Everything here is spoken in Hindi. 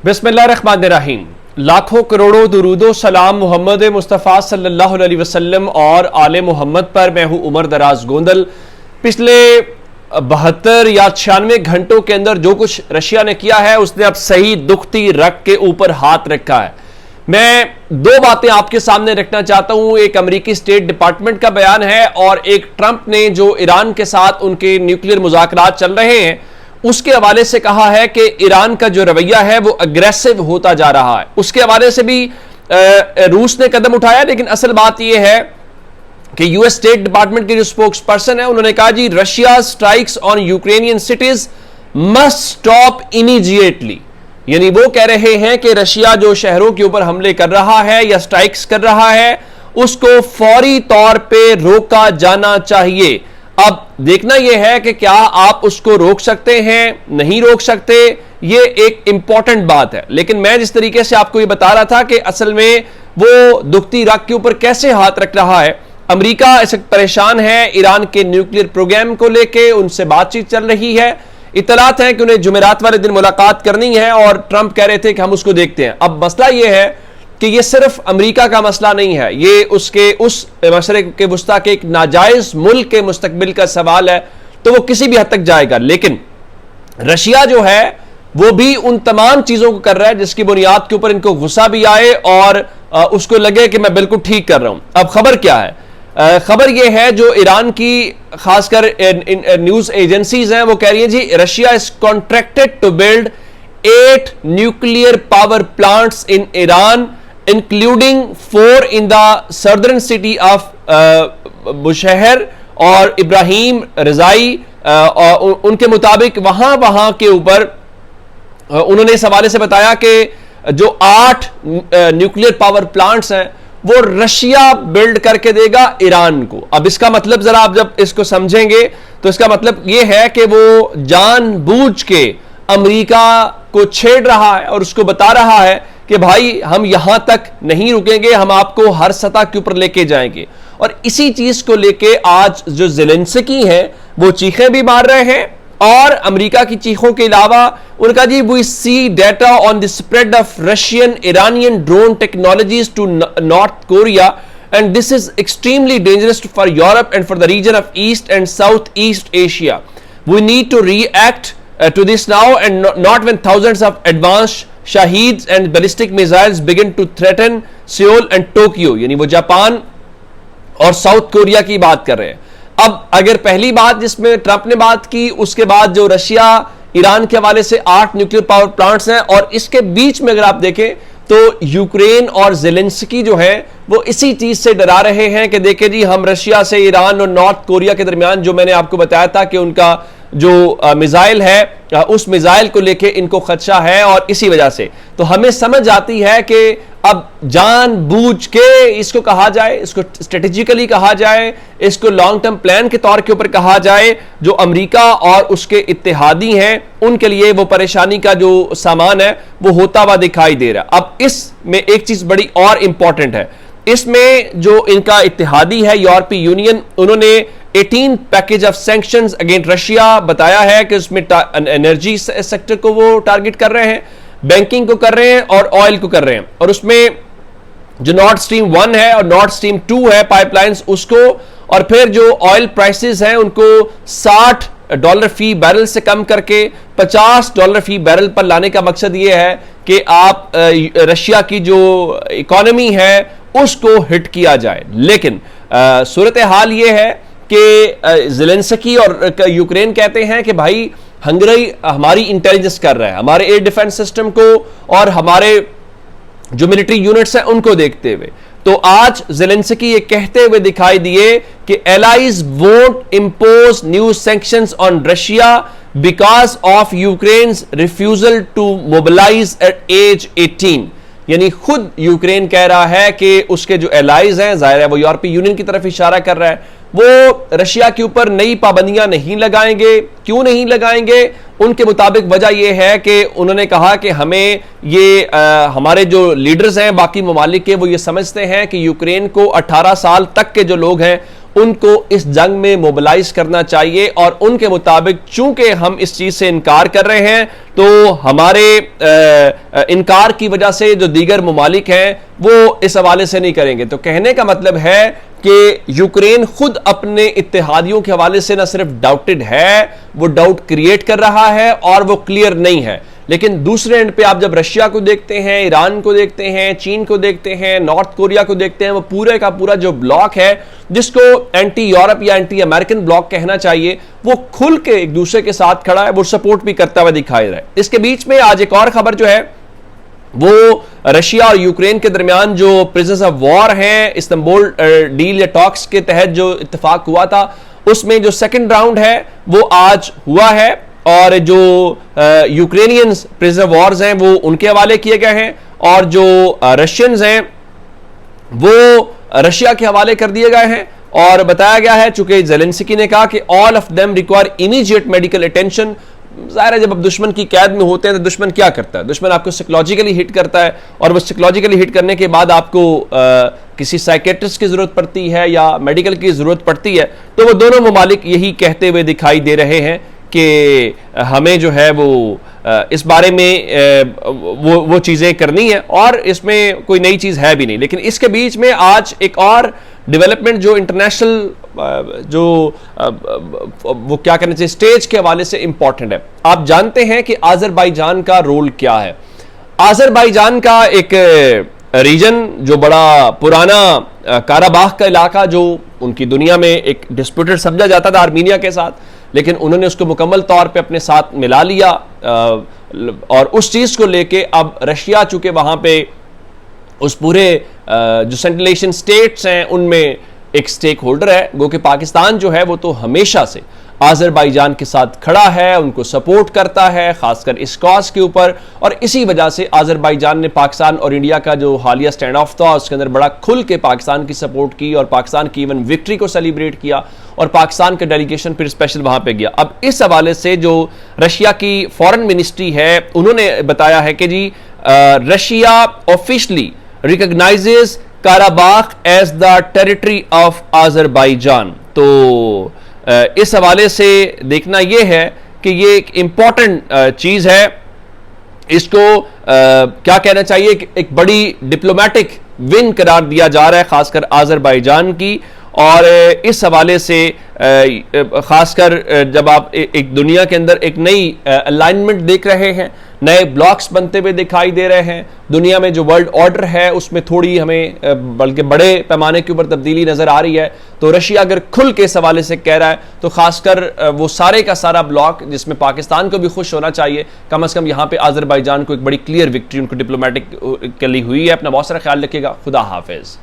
बिस्मिल्लाहिर्रहमानिर्रहीम। लाखों करोड़ों दुरूदो सलाम मोहम्मद मुस्तफ़ा सल्लल्लाहु अलैहि वसल्लम और आले मोहम्मद पर। मैं हूं उमर दराज गोंदल। पिछले 72 या 96 घंटों के अंदर जो कुछ रशिया ने किया है उसने अब सही दुखती रग के ऊपर हाथ रखा है। मैं दो बातें आपके सामने रखना चाहता हूं। एक अमेरिकी स्टेट डिपार्टमेंट का बयान है और एक ट्रंप ने जो ईरान के साथ उनके न्यूक्लियर मुज़ाकरात चल रहे हैं उसके हवाले से कहा है कि ईरान का जो रवैया है वो अग्रेसिव होता जा रहा है। उसके हवाले से भी रूस ने कदम उठाया, लेकिन असल बात यह है कि यूएस स्टेट डिपार्टमेंट के जो स्पोक्स पर्सन है उन्होंने कहा जी Russia strikes on Ukrainian cities must stop immediately. यानी वो कह रहे हैं कि रशिया जो शहरों के ऊपर हमले कर रहा है या स्ट्राइक्स कर रहा है उसको फौरी तौर पे रोका जाना चाहिए। अब देखना यह है कि क्या आप उसको रोक सकते हैं, नहीं रोक सकते, ये एक इंपॉर्टेंट बात है। लेकिन मैं जिस तरीके से आपको ये बता रहा था कि असल में वो दुखती रग के ऊपर कैसे हाथ रख रहा है। अमेरिका इस वक्त परेशान है ईरान के न्यूक्लियर प्रोग्राम को लेके, उनसे बातचीत चल रही है। इतलात है कि उन्हें जुमेरात वाले दिन मुलाकात करनी है और ट्रंप कह रहे थे कि हम उसको देखते हैं। अब मसला यह है कि ये सिर्फ अमेरिका का मसला नहीं है, ये उसके उस मशरक़ के वुस्ता के एक नाजायज मुल्क के मुस्तकबिल का सवाल है, तो वो किसी भी हद तक जाएगा। लेकिन रशिया जो है वो भी उन तमाम चीजों को कर रहा है जिसकी बुनियाद के ऊपर इनको गुस्सा भी आए और उसको लगे कि मैं बिल्कुल ठीक कर रहा हूं। अब खबर क्या है? खबर यह है जो ईरान की खासकर न्यूज एजेंसीज हैं वो कह रही है जी Russia is contracted to build 8 nuclear power plants in Iran including 4 in the southern city of Bushehr और इब्राहिम रजाई। उनके मुताबिक वहां के ऊपर उन्होंने इस हवाले से बताया कि जो 8 न्यूक्लियर पावर प्लांट्स हैं वो रशिया बिल्ड करके देगा ईरान को। अब इसका मतलब जरा आप जब इसको समझेंगे तो इसका मतलब यह है कि वो जानबूझ के अमेरिका को छेड़ रहा है और उसको बता रहा है कि भाई हम यहां तक नहीं रुकेंगे, हम आपको हर सतह के ऊपर लेके जाएंगे। और इसी चीज को लेके आज जो ज़ेलेंस्की है वो चीखें भी मार रहे हैं और अमेरिका की चीखों के अलावा उनका जी we see data on the spread of Russian Iranian drone technologies to North Korea and this is extremely dangerous for Europe and for the region of East and South East Asia. We need to react to this now and not when thousands of advanced Shaheeds and ballistic missiles begin to threaten Seoul and Tokyo। यानी वो जापान और साउथ कोरिया की बात कर रहे हैं। अब अगर पहली बात जिसमें ट्रंप ने बात की उसके बाद जो रशिया ईरान के हवाले से 8 न्यूक्लियर पावर प्लांट्स हैं और इसके बीच में अगर आप देखें तो यूक्रेन और ज़ेलेंस्की जो है वो इसी चीज से डरा रहे हैं कि देखें जी हम रशिया से ईरान और नॉर्थ कोरिया के दरमियान जो मैंने आपको बताया था कि उनका जो मिसाइल है उस मिसाइल को लेके इनको खदशा है और इसी वजह से तो हमें समझ आती है कि अब जानबूझ के इसको कहा जाए, इसको स्ट्रेटेजिकली कहा जाए, इसको लॉन्ग टर्म प्लान के तौर के ऊपर कहा जाए, जो अमेरिका और उसके इत्तेहादी हैं उनके लिए वो परेशानी का जो सामान है वो होता हुआ दिखाई दे रहा है। अब इसमें एक चीज बड़ी और इंपॉर्टेंट है, इसमें जो इनका इत्तेहादी है यूरोपीय यूनियन, उन्होंने 18 package of sanctions against Russia बताया है कि उसमें एनर्जी सेक्टर को वो टारगेट कर रहे हैं, बैंकिंग को कर रहे हैं और ऑयल को कर रहे हैं। और उसमें जो नॉर्थ स्ट्रीम 1 है और नॉर्थ स्ट्रीम 2 है पाइपलाइंस उसको, और फिर जो ऑयल प्राइसेस हैं उनको $60 फी बैरल से कम करके $50 फी बैरल पर लाने का मकसद ये है कि आप रशिया की जो इकोनॉमी है उसको हिट किया जाए। लेकिन सूरत हाल ये है कि ज़ेलेंस्की और यूक्रेन कहते हैं कि भाई हंगरी हमारी इंटेलिजेंस कर रहा है, हमारे एयर डिफेंस सिस्टम को और हमारे जो मिलिट्री यूनिट्स हैं उनको देखते हुए। तो आज ज़ेलेंस्की ये कहते हुए दिखाई दिए कि allies won't impose new sanctions on Russia because of Ukraine's refusal to mobilize at age 18। यानी खुद यूक्रेन कह रहा है कि उसके जो एलाइज हैं, जाहिर है वो यूरोपीय यूनियन की तरफ इशारा कर रहा है, वो रशिया के ऊपर नई पाबंदियां नहीं लगाएंगे। क्यों नहीं लगाएंगे? उनके मुताबिक वजह यह है कि उन्होंने कहा कि हमें ये हमारे जो लीडर्स हैं बाकी ममालिक के वो ये समझते हैं कि यूक्रेन को 18 साल तक के जो लोग हैं उनको इस जंग में मोबिलाइज करना चाहिए। और उनके मुताबिक चूंकि हम इस चीज से इनकार कर रहे हैं तो हमारे इनकार की वजह से जो दीगर ममालिक हैं वो इस हवाले से नहीं करेंगे। तो कहने का मतलब है कि यूक्रेन खुद अपने इत्तेहादियों के हवाले से न सिर्फ डाउटेड है, वो डाउट क्रिएट कर रहा है और वो क्लियर नहीं है। लेकिन दूसरे एंड पे आप जब रशिया को देखते हैं, ईरान को देखते हैं, चीन को देखते हैं, नॉर्थ कोरिया को देखते हैं, वो पूरे का पूरा जो ब्लॉक है जिसको एंटी यूरोप या एंटी अमेरिकन ब्लॉक कहना चाहिए, वो खुल के एक दूसरे के साथ खड़ा है, वो सपोर्ट भी करता हुआ दिखाई रहा है। इसके बीच में आज एक और खबर जो है वो रशिया और यूक्रेन के दरमियान जो प्रिजनर्स ऑफ वॉर हैं, इस्तांबुल डील या टॉक्स के तहत जो इत्तेफाक हुआ था, उसमें जो सेकंड राउंड है वो आज हुआ है और जो यूक्रेनियन प्रिजनर वॉर्स हैं वो उनके हवाले किए गए हैं और जो रशियंस हैं वो रशिया के हवाले कर दिए गए हैं। और बताया गया है, चूंकि ज़ेलेंस्की ने कहा कि all of them require immediate medical attention. जाहिर है जब आप दुश्मन की कैद में होते हैं तो दुश्मन क्या करता है, दुश्मन आपको साइकोलॉजिकली हिट करता है और वो साइकोलॉजिकली हिट करने के बाद आपको किसी साइकेट्रिस्ट की जरूरत पड़ती है या मेडिकल की जरूरत पड़ती है। तो वो दोनों ममालिक यही कहते हुए दिखाई दे रहे हैं कि हमें जो है वो इस बारे में वो चीज़ें करनी है और इसमें कोई नई चीज़ है भी नहीं। लेकिन इसके बीच में आज एक और डेवलपमेंट जो इंटरनेशनल जो वो क्या कहना चाहिए स्टेज के हवाले से इंपॉर्टेंट है। आप जानते हैं कि आज़रबाईजान का रोल क्या है। आज़रबाईजान का एक रीजन जो बड़ा पुराना काराबाख का इलाका जो उनकी दुनिया में एक डिस्प्यूटेड समझा जाता था आर्मीनिया के साथ, लेकिन उन्होंने उसको मुकम्मल तौर पे अपने साथ मिला लिया और उस चीज़ को लेके अब रशिया चूंकि वहाँ पे उस पूरे जो सेंट्रल एशियन स्टेट्स हैं उनमें एक स्टेक होल्डर है, गो कि पाकिस्तान जो है वो तो हमेशा से आज़रबाईजान के साथ खड़ा है, उनको सपोर्ट करता है, खासकर इस कॉज के ऊपर। और इसी वजह से आज़रबाईजान ने पाकिस्तान और इंडिया का जो हालिया स्टैंड ऑफ था उसके अंदर बड़ा खुल के पाकिस्तान की सपोर्ट की और पाकिस्तान की इवन विक्ट्री को सेलिब्रेट किया और पाकिस्तान का डेलीगेशन फिर स्पेशल वहां पे गया। अब इस हवाले से जो रशिया की फॉरेन मिनिस्ट्री है उन्होंने बताया है कि जी Russia officially recognizes Karabakh as the territory of Azerbaijan. तो इस हवाले से देखना यह है कि ये एक इंपॉर्टेंट चीज है, इसको क्या कहना चाहिए एक बड़ी डिप्लोमेटिक विन करार दिया जा रहा है खासकर आज़रबाईजान की। और इस हवाले से खासकर जब आप एक दुनिया के अंदर एक नई अलाइनमेंट देख रहे हैं, नए ब्लॉक्स बनते हुए दिखाई दे रहे हैं, दुनिया में जो वर्ल्ड ऑर्डर है उसमें थोड़ी हमें बल्कि बड़े पैमाने के ऊपर तब्दीली नजर आ रही है। तो रशिया अगर खुल के इस हवाले से कह रहा है तो खासकर वो सारे का सारा ब्लॉक जिसमें पाकिस्तान को भी खुश होना चाहिए, कम से कम यहाँ पे आज़रबाईजान को एक बड़ी क्लियर विक्ट्री उनको डिप्लोमेटिक के लिए हुई है। अपना बहुत सारा ख्याल रखिएगा। खुदा हाफिज।